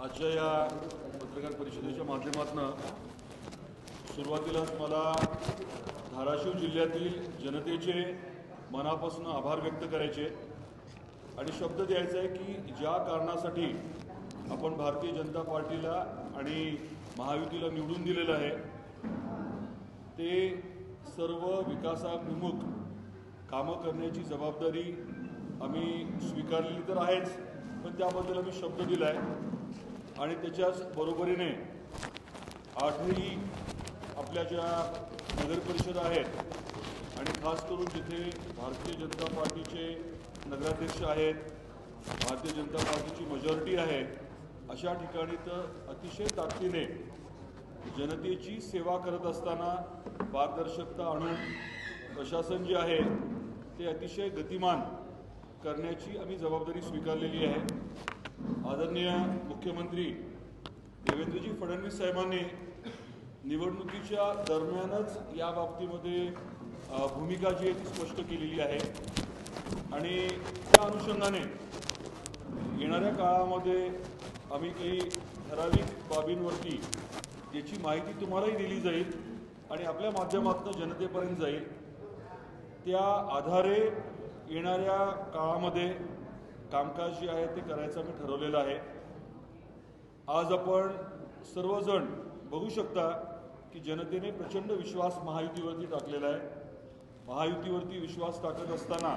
आजच्या या पत्रकार परिषदेच्या माध्यमातून सुरुवातीलाच मला धाराशिव जिल्ह्यातील जनतेचे मनापासून आभार व्यक्त करायचे आणि शब्द द्यायचा आहे की ज्या कारणासाठी आपण भारतीय जनता पार्टीला आणि महायुतीला निवडून दिलेलं आहे ते सर्व विकासाभिमुख कामं करण्याची जबाबदारी आम्ही स्वीकारलेली तर आहेच, पण त्याबद्दल आम्ही शब्द दिला आहे आणि त्याच्याच बरोबरीने आठही आपल्या ज्या नगरपरिषद आहेत आणि खास करून जिथे भारतीय जनता पार्टीचे नगराध्यक्ष आहेत, भारतीय जनता पार्टीची मेजॉरिटी आहे, अशा ठिकाणी तर अतिशय ताकदीने जनतेची सेवा करत असताना पारदर्शकता आणून प्रशासन जे आहे ते अतिशय गतिमान करण्याची आम्ही जबाबदारी स्वीकारलेली आहे। आदरणीय मुख्यमंत्री देवेंद्रजी फडणवीस साहेबांनी निवडणुकीच्या दरम्यानच या बाबतीमध्ये भूमिका जी आहे ती स्पष्ट केलेली आहे आणि त्या अनुषंगाने येणाऱ्या काळामध्ये आम्ही काही ठराविक बाबींवरती याची माहिती तुम्हालाही दिली जाईल आणि आपल्या माध्यमातून जनतेपर्यंत जाईल। त्या आधारे येणाऱ्या काळामध्ये कामकाज जे आहे ते करायचं आम्ही ठरवलेलं आहे। आज आपण सर्वजण बघू शकता की जनतेने प्रचंड विश्वास महायुतीवरती टाकलेला आहे। महायुतीवरती विश्वास टाकत असताना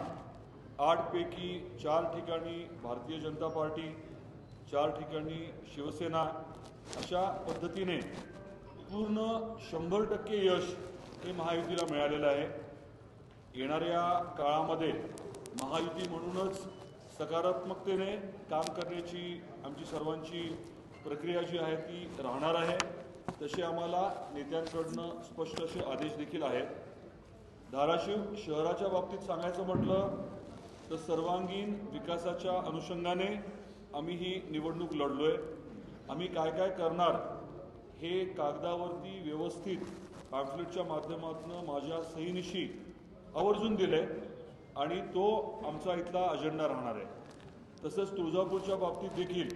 8 पैकी 4 ठिकाणी भारतीय जनता पार्टी, 4 ठिकाणी शिवसेना, अशा पद्धतीने पूर्ण 100% यश हे महायुतीला मिळालेलं आहे। येणाऱ्या काळामध्ये महायुती म्हणूनच सकारात्मकतेने काम करण्याची आमची सर्वांची प्रक्रिया जी आहे ती राहणार आहे। तसे आम्हाला नेत्यांकडून स्पष्ट असे आदेश देखील आहेत। धाराशिव शहराच्या बाबतीत सांगायचं म्हटलं तर सर्वांगीण विकासाच्या अनुषंगाने आम्ही ही निवडणूक लढलोय। आम्ही काय काय करणार हे कागदावरती व्यवस्थित पॅम्फलेटच्या माध्यमातून माझ्या सहीनिशी आवर्जून दिले आणि तो आमचा इथला अजेंडा राहणार आहे। तसंच तुळजापूरच्या बाबतीत देखील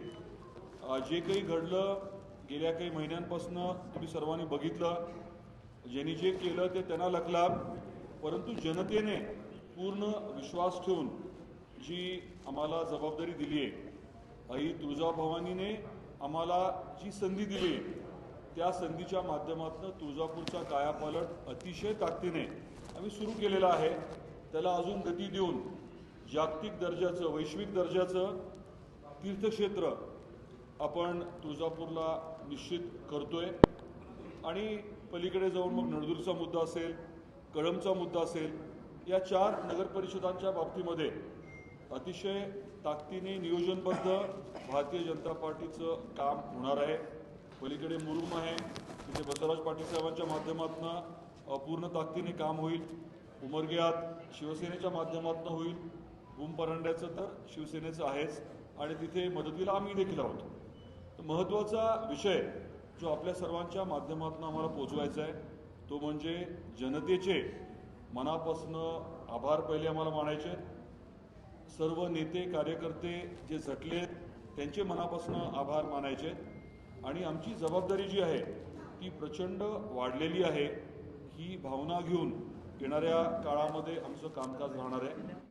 जे काही घडलं गेल्या काही महिन्यांपासून तुम्ही सर्वांनी बघितलं, ज्यांनी जे केलं ते त्यांना लखलाभ, परंतु जनतेने पूर्ण विश्वास ठेवून जी आम्हाला जबाबदारी दिली आहे, आई तुळजाभवानीने आम्हाला जी संधी दिली त्या संधीच्या माध्यमातून तुळजापूरचा कायापालट अतिशय ताकदीने आम्ही सुरू केलेला आहे। त्याला अजून गती देऊन जागतिक दर्जाचं, वैश्विक दर्जाचं तीर्थक्षेत्र आपण तुळजापूरला निश्चित करतोय आणि पलीकडे जाऊन मग नळदुर्गचा मुद्दा असेल, कळंबचा मुद्दा असेल, या 4 नगरपरिषदांच्या बाबतीमध्ये अतिशय ताकदीने नियोजनबद्ध भारतीय जनता पार्टीचं काम होणार आहे। पलीकडे मुरुम आहे, तिथे बसवराज पाटील साहेबांच्या माध्यमातून पूर्ण ताकदीने काम होईल। उमरग्यात शिवसेनेच्या माध्यमातून होईल। भूमपरांड्याचं तर शिवसेनेचं आहेच आणि तिथे मदतीला आम्ही देखील आहोत। तर महत्त्वाचा विषय जो आपल्या सर्वांच्या माध्यमातून आम्हाला पोचवायचा आहे तो म्हणजे जनतेचे मनापासून आभार पहिले आम्हाला मानायचे। सर्व नेते कार्यकर्ते जे झटलेत त्यांचे मनापासून आभार मानायचे आणि आमची जबाबदारी जी आहे ती प्रचंड वाढलेली आहे। ही भावना घेऊन येणाऱ्या काळामध्ये आमचं कामकाज राहणार आहे।